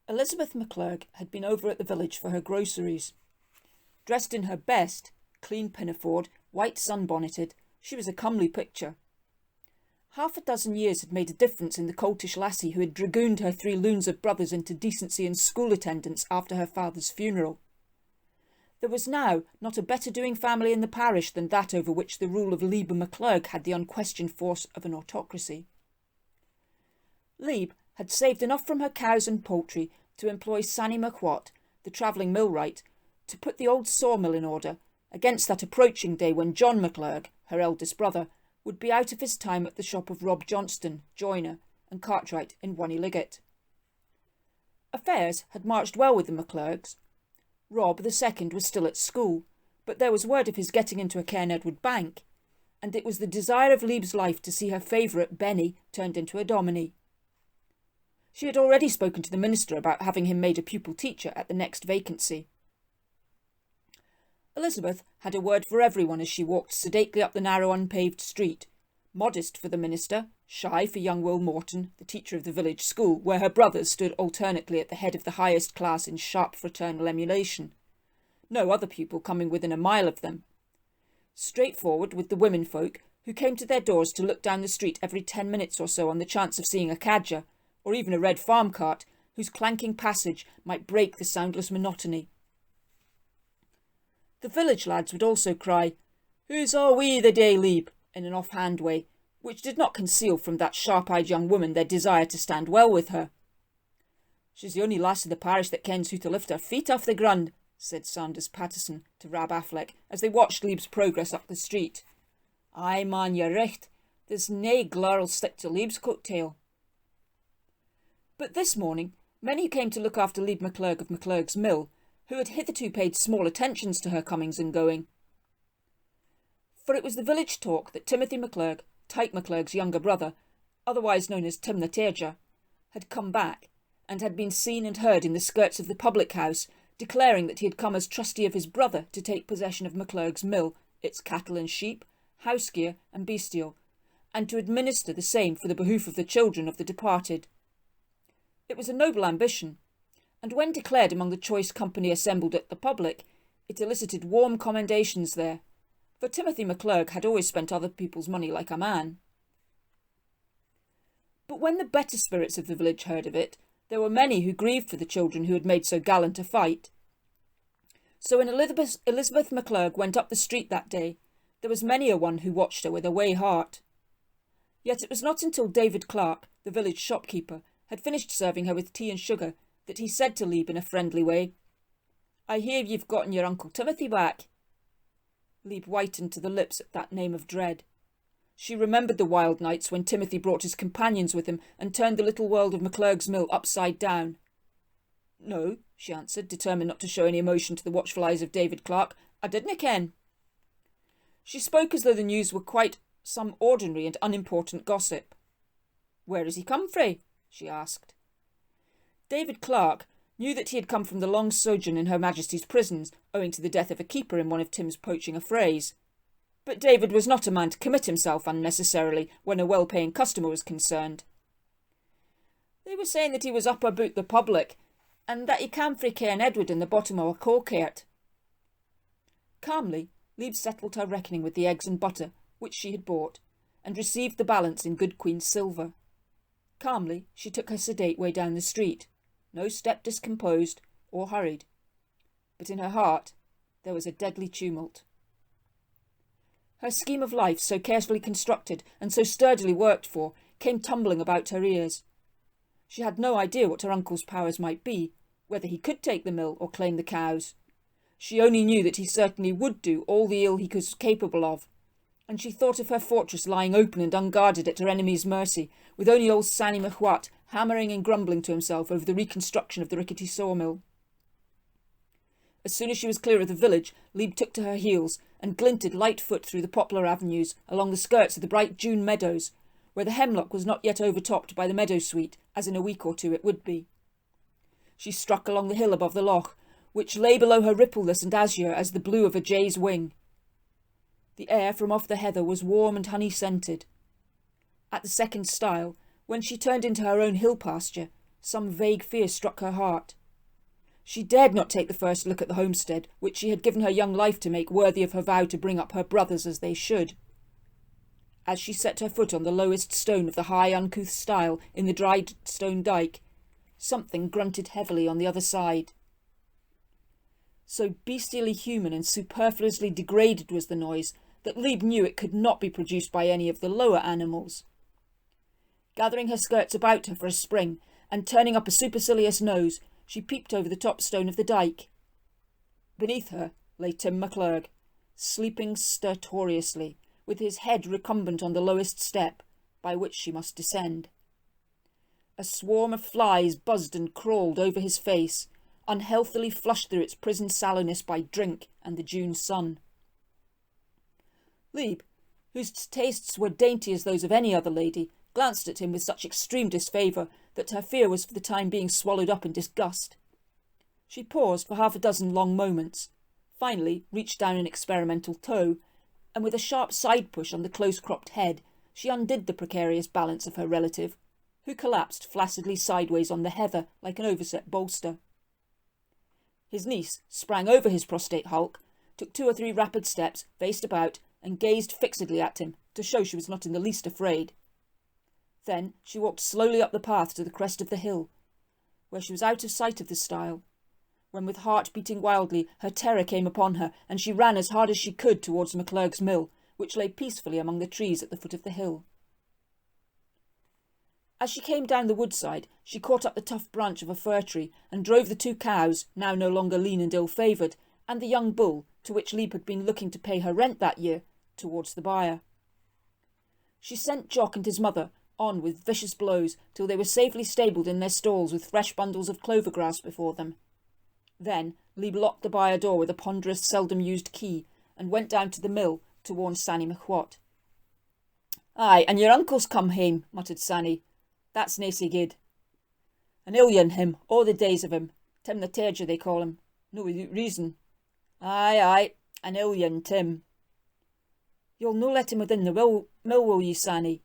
Elizabeth M'Lurg had been over at the village for her groceries. Dressed in her best, clean pinafore, white sunbonneted, she was a comely picture. Half a dozen years had made a difference in the coltish lassie who had dragooned her 3 loons of brothers into decency and school attendance after her father's funeral. There was now not a better-doing family in the parish than that over which the rule of Leeb M'Lurg had the unquestioned force of an autocracy. Leeb had saved enough from her cows and poultry to employ Sanny McWhat, the travelling millwright, to put the old sawmill in order, against that approaching day when John M'Lurg, her eldest brother, would be out of his time at the shop of Rob Johnston, joiner, and cartwright in Wonnyliggett. Affairs had marched well with the M'Lurgs. Rob the second was still at school, but there was word of his getting into a Cairn Edward bank, and it was the desire of Leeb's life to see her favourite, Benny, turned into a dominie. She had already spoken to the minister about having him made a pupil teacher at the next vacancy. Elizabeth had a word for everyone as she walked sedately up the narrow unpaved street, modest for the minister, shy for young Will Morton, the teacher of the village school, where her brothers stood alternately at the head of the highest class in sharp fraternal emulation, no other pupil coming within a mile of them. Straightforward with the womenfolk, who came to their doors to look down the street every 10 minutes or so on the chance of seeing a cadger, or even a red farm cart, whose clanking passage might break the soundless monotony. The village lads would also cry, "Who's all we the day, Leeb?" in an off-hand way, which did not conceal from that sharp-eyed young woman their desire to stand well with her. "She's the only lass in the parish that kens who to lift her feet off the grund," said Sanders Patterson to Rab Affleck as they watched Leeb's progress up the street. "Aye, man, you're recht. There's nae glur'll stick to Leeb's coat-tail." But this morning, many who came to look after Leeb M'Lurg of M'Lurg's mill, who had hitherto paid small attentions to her comings and going. For it was the village talk that Timothy M'Lurg, Tyke M'Lurg's younger brother, otherwise known as Tim the Tairger, had come back, and had been seen and heard in the skirts of the public house, declaring that he had come as trustee of his brother to take possession of M'Lurg's mill, its cattle and sheep, house gear and bestial, and to administer the same for the behoof of the children of the departed. It was a noble ambition, and when declared among the choice company assembled at the public, it elicited warm commendations there, for Timothy M'Lurg had always spent other people's money like a man. But when the better spirits of the village heard of it, there were many who grieved for the children who had made so gallant a fight. So when Elizabeth M'Lurg went up the street that day, there was many a one who watched her with a way heart. Yet it was not until David Clark, the village shopkeeper, had finished serving her with tea and sugar, that he said to Leeb in a friendly way, "I hear you've gotten your Uncle Timothy back." Leeb whitened to the lips at that name of dread. She remembered the wild nights when Timothy brought his companions with him and turned the little world of M'Lurg's mill upside down. "No," she answered, determined not to show any emotion to the watchful eyes of David Clark. "I didna ken." She spoke as though the news were quite some ordinary and unimportant gossip. "Where has he come frae?" she asked. David Clark knew that he had come from the long sojourn in Her Majesty's prisons, owing to the death of a keeper in one of Tim's poaching affrays. But David was not a man to commit himself unnecessarily when a well-paying customer was concerned. "They were saying that he was up about the public, and that he came frae Cairn Edward in the bottom of a coal-cart." Calmly, Leeb settled her reckoning with the eggs and butter, which she had bought, and received the balance in good Queen's silver. Calmly, she took her sedate way down the street, no step discomposed or hurried. But in her heart there was a deadly tumult. Her scheme of life, so carefully constructed and so sturdily worked for, came tumbling about her ears. She had no idea what her uncle's powers might be, whether he could take the mill or claim the cows. She only knew that he certainly would do all the ill he was capable of, and she thought of her fortress lying open and unguarded at her enemy's mercy, with only old Sanny McWhat hammering and grumbling to himself over the reconstruction of the rickety sawmill. As soon as she was clear of the village, Leeb took to her heels and glinted light-foot through the poplar avenues along the skirts of the bright June meadows, where the hemlock was not yet overtopped by the meadow-sweet, as in a week or two it would be. She struck along the hill above the loch, which lay below her rippleless and azure as the blue of a jay's wing. The air from off the heather was warm and honey-scented. At the second stile, when she turned into her own hill pasture, Some vague fear struck her heart. She dared not take the first look at the homestead, which she had given her young life to make worthy of her vow to bring up her brothers as they should. As she set her foot on the lowest stone of the high uncouth stile in the dried stone dyke, something grunted heavily on the other side. So bestially human and superfluously degraded was the noise that Leeb knew it could not be produced by any of the lower animals. Gathering her skirts about her for a spring, and turning up a supercilious nose, she peeped over the top stone of the dyke. Beneath her lay Tim M'Lurg, sleeping stertorously, with his head recumbent on the lowest step, by which she must descend. A swarm of flies buzzed and crawled over his face, unhealthily flushed through its prison sallowness by drink and the June sun. Leeb, whose tastes were dainty as those of any other lady, glanced at him with such extreme disfavour that her fear was for the time being swallowed up in disgust. She paused for half a dozen long moments, finally reached down an experimental toe, and with a sharp side push on the close-cropped head, she undid the precarious balance of her relative, who collapsed flaccidly sideways on the heather like an overset bolster. His niece sprang over his prostrate hulk, took 2 or 3 rapid steps, faced about, and gazed fixedly at him, to show she was not in the least afraid. Then she walked slowly up the path to the crest of the hill, where she was out of sight of the stile, when with heart beating wildly her terror came upon her, and she ran as hard as she could towards M'Lurg's mill, which lay peacefully among the trees at the foot of the hill. As she came down the woodside, she caught up the tough branch of a fir tree and drove the 2 cows, now no longer lean and ill-favoured, and the young bull, to which Leeb had been looking to pay her rent that year, towards the byre. She sent Jock and his mother on with vicious blows till they were safely stabled in their stalls with fresh bundles of clover grass before them. Then Leeb locked the byre door with a ponderous, seldom-used key, and went down to the mill to warn Sanny M'What. "Aye, and your uncle's come hame," muttered Sanny. "That's nae sae good. An illion him, all the days of him. Tim the Terger they call him. No reason. Aye, an illion Tim." "You'll no let him within the mill, will you, Sanny?"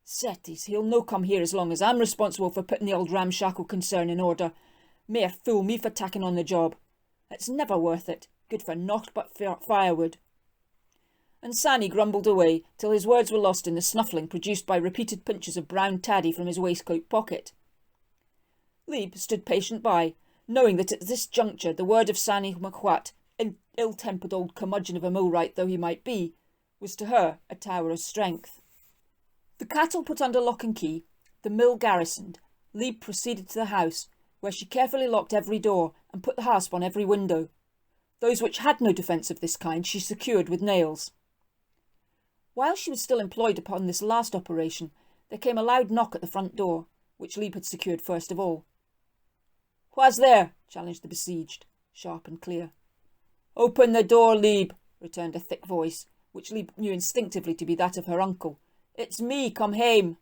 "Certes, he'll no come here as long as I'm responsible for putting the old ramshackle concern in order. Mair fool me for tacking on the job. It's never worth it. Good for nought but firewood." And Sanny grumbled away till his words were lost in the snuffling produced by repeated pinches of brown taddy from his waistcoat pocket. Leeb stood patient by, knowing that at this juncture the word of Sanny M'What, ill-tempered old curmudgeon of a millwright though he might be, was to her a tower of strength. The cattle put under lock and key, the mill garrisoned, Leeb proceeded to the house, where she carefully locked every door and put the hasp on every window. Those which had no defence of this kind she secured with nails. While she was still employed upon this last operation, there came a loud knock at the front door, which Leeb had secured first of all. "Wha's there?" challenged the besieged, sharp and clear. "Open the door, Leeb," returned a thick voice, which Leeb knew instinctively to be that of her uncle. "It's me, come hame."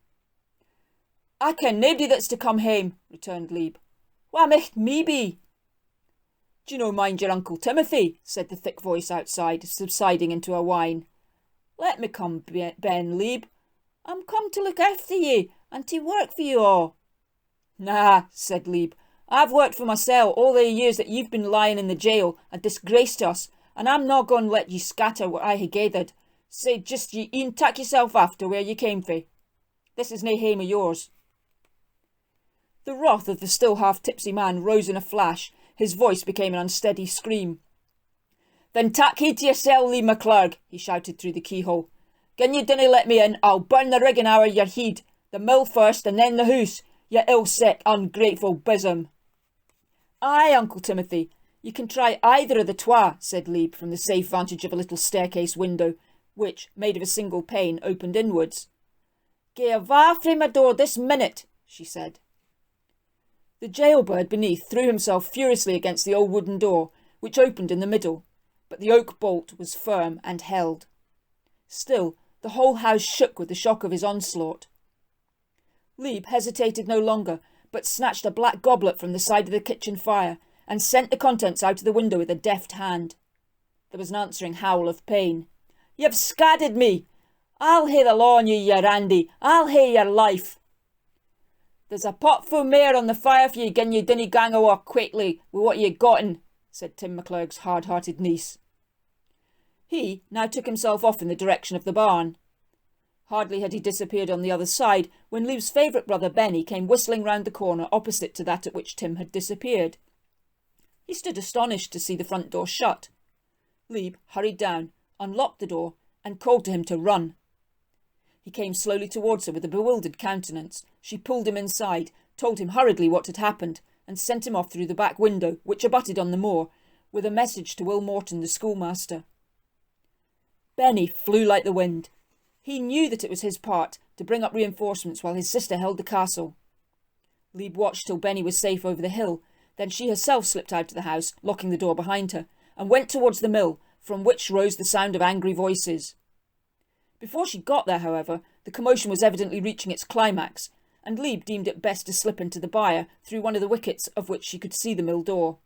"I ken naebody that's to come hame," returned Leeb. "Wha micht me be?" "Do you no mind your Uncle Timothy?" said the thick voice outside, subsiding into a whine. "Let me come, Ben Leeb. I'm come to look after ye, and to work for you all." "Nah," said Leeb. "I've worked for mysel' all the years that you've been lying in the jail and disgraced to us, and I'm not going to let ye scatter what I hae gathered. Say just ye e'en tak yourself after where ye came fae. This is nae hame of yours." The wrath of the still half-tipsy man rose in a flash. His voice became an unsteady scream. "Then tak heed to yoursel, Leeb M'Lurg," he shouted through the keyhole. "Gin ye dinna let me in, I'll burn the rigging ower your heed. The mill first, and then the hoose, ye ill-set, ungrateful bizzum." "Aye, Uncle Timothy, you can try either of the twa," said Leeb from the safe vantage of a little staircase window, which, made of a single pane, opened inwards. "Gae awa frae my door this minute," she said. The jailbird beneath threw himself furiously against the old wooden door, which opened in the middle, but the oak bolt was firm and held. Still, the whole house shook with the shock of his onslaught. Leeb hesitated no longer, but snatched a black goblet from the side of the kitchen fire, and sent the contents out of the window with a deft hand. There was an answering howl of pain. "You've scadded me! I'll hae the law on you, ye randy! I'll hae your life!" "There's a pot full mair on the fire for ye gin ye dinna gang awa quickly with what ye gotten," said Tim M'Lurg's hard-hearted niece. He now took himself off in the direction of the barn. Hardly had he disappeared on the other side when Leeb's favourite brother Benny came whistling round the corner opposite to that at which Tim had disappeared. He stood astonished to see the front door shut. Leeb hurried down, unlocked the door, and called to him to run. He came slowly towards her with a bewildered countenance. She pulled him inside, told him hurriedly what had happened, and sent him off through the back window, which abutted on the moor, with a message to Will Morton, the schoolmaster. Benny flew like the wind. He knew that it was his part to bring up reinforcements while his sister held the castle. Leeb watched till Benny was safe over the hill. Then she herself slipped out of the house, locking the door behind her, and went towards the mill, from which rose the sound of angry voices. Before she got there, however, the commotion was evidently reaching its climax, and Leeb deemed it best to slip into the byre through one of the wickets of which she could see the mill door.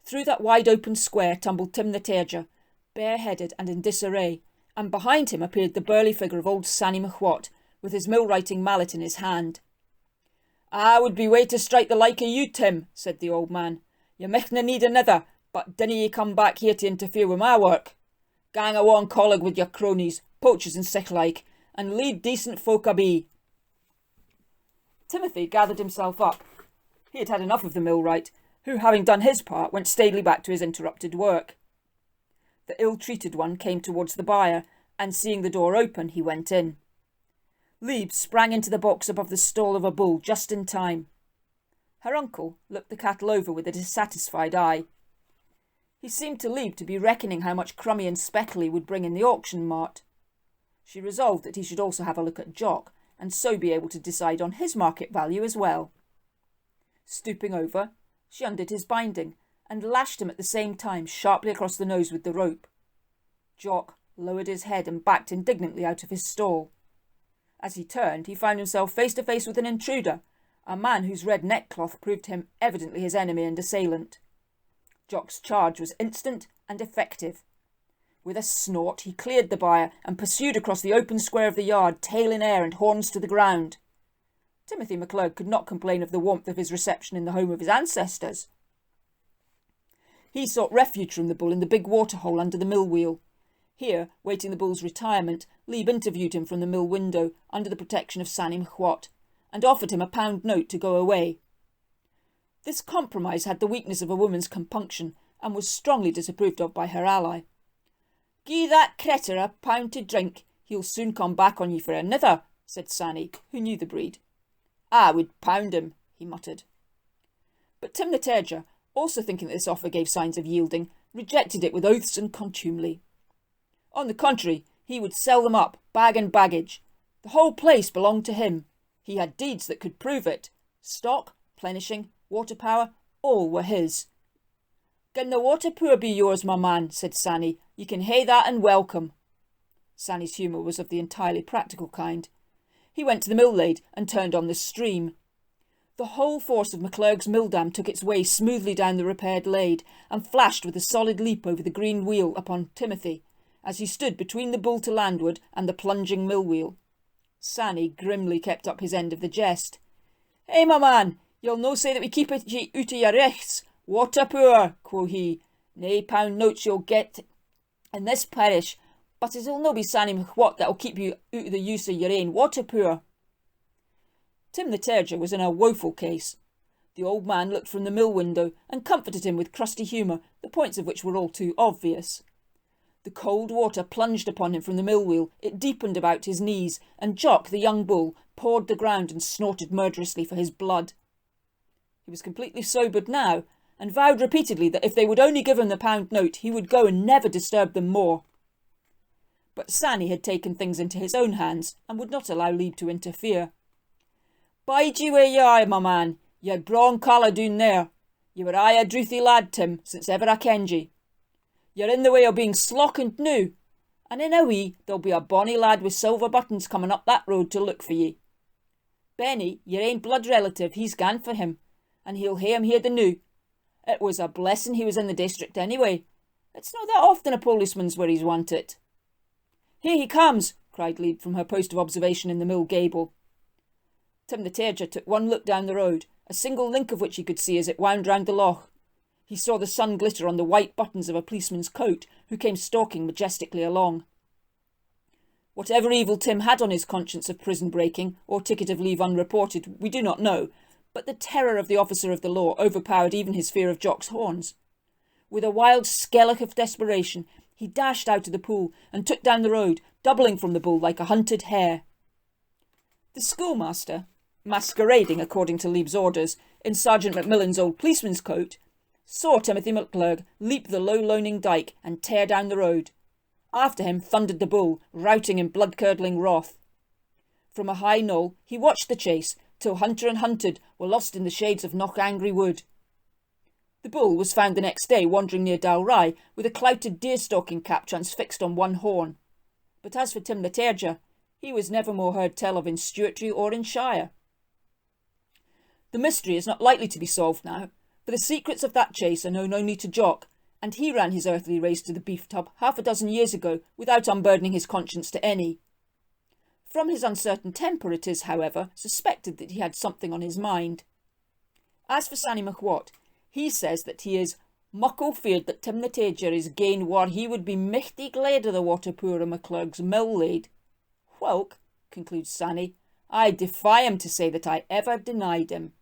Through that wide-open square tumbled Tim the Terger, bareheaded and in disarray, and behind him appeared the burly figure of old Sanny M'What, with his mill-writing mallet in his hand. "I would be way to strike the like of you, Tim," said the old man. "You michtna need another, but dinna ye come back here to interfere with my work. Gang awa on colleg with your cronies, poachers and sic like, and leave decent folk a be." Timothy gathered himself up. He had had enough of the millwright, who, having done his part, went staidly back to his interrupted work. The ill-treated one came towards the byre, and seeing the door open, he went in. Leeb sprang into the box above the stall of a bull just in time. Her uncle looked the cattle over with a dissatisfied eye. He seemed to Leeb to be reckoning how much Crummy and Speckly would bring in the auction mart. She resolved that he should also have a look at Jock, and so be able to decide on his market value as well. Stooping over, she undid his binding, and lashed him at the same time sharply across the nose with the rope. Jock lowered his head and backed indignantly out of his stall. As he turned, he found himself face to face with an intruder, a man whose red neckcloth proved him evidently his enemy and assailant. Jock's charge was instant and effective. With a snort, he cleared the byre and pursued across the open square of the yard, tail in air and horns to the ground. Timothy M'Lurg could not complain of the warmth of his reception in the home of his ancestors. He sought refuge from the bull in the big waterhole under the mill wheel. Here, waiting the bull's retirement, Leeb interviewed him from the mill window under the protection of Sanny M'What, and offered him a £1 note to go away. This compromise had the weakness of a woman's compunction, and was strongly disapproved of by her ally. "Gie that cretur £1 to drink, he'll soon come back on ye for another," said Sanny, who knew the breed. "I would pound him," he muttered. But Tim the Terger, also thinking that this offer gave signs of yielding, rejected it with oaths and contumely. On the contrary, he would sell them up, bag and baggage. The whole place belonged to him. He had deeds that could prove it. Stock, plenishing, water power, all were his. "Gin the water power be yours, my man," said Sanny, "ye can hae that and welcome." Sanny's humour was of the entirely practical kind. He went to the mill lade and turned on the stream. The whole force of M'Lurg's mill dam took its way smoothly down the repaired lade, and flashed with a solid leap over the green wheel upon Timothy, as he stood between the bull to landward and the plunging mill wheel. Sanny grimly kept up his end of the jest. "Eh, my man, you'll no say that we keep it ye out of your richts. Water poor, quo he. Nae £1 notes you'll get in this parish, but it'll no be Sanny M'What that'll keep you out of the use of your ain water poor." Tim the Terger was in a woeful case. The old man looked from the mill window and comforted him with crusty humour, the points of which were all too obvious. The cold water plunged upon him from the mill wheel, it deepened about his knees, and Jock, the young bull, pawed the ground and snorted murderously for his blood. He was completely sobered now, and vowed repeatedly that if they would only give him the £1 note, he would go and never disturb them more. But Sanny had taken things into his own hands, and would not allow Leeb to interfere. "Bide ye where ye are, my man. Ye had brawn colour doon there. Ye were aye a drouthy lad, Tim, since ever I kenned ye. You're in the way of being slockened noo, and in a wee there'll be a bonny lad with silver buttons coming up that road to look for ye. Benny, your ain blood relative, he's gane for him, and he'll hae him here the noo. It was a blessing he was in the district anyway. It's not that often a policeman's where he's wanted." "Here he comes," cried Leeb from her post of observation in the mill gable. Tim the Terrier took one look down the road, a single link of which he could see as it wound round the loch. He saw the sun glitter on the white buttons of a policeman's coat, who came stalking majestically along. Whatever evil Tim had on his conscience of prison breaking, or ticket of leave unreported, we do not know, but the terror of the officer of the law overpowered even his fear of Jock's horns. With a wild skelloch of desperation, he dashed out of the pool and took down the road, doubling from the bull like a hunted hare. The schoolmaster, masquerading according to Leeb's orders in Sergeant Macmillan's old policeman's coat, saw Timothy M'Lurg leap the low loaning dyke and tear down the road. After him thundered the bull, routing in blood-curdling wrath. From a high knoll he watched the chase till hunter and hunted were lost in the shades of Knock-Angry Wood. The bull was found the next day wandering near Dalry with a clouted deer-stalking cap transfixed on one horn. But as for Tim the Terrier, he was never more heard tell of in Stewartry or in Shire. The mystery is not likely to be solved now, for the secrets of that chase are known only to Jock, and he ran his earthly race to the beef tub 6 years ago without unburdening his conscience to any. From his uncertain temper it is, however, suspected that he had something on his mind. As for Sanny McWhat, he says that he is muckle feared that Tim the Terrier is gane whar he would be michty glad of the water poor of M'Lurg's mill laid. Whelk, concludes Sanny, I defy him to say that I ever denied him.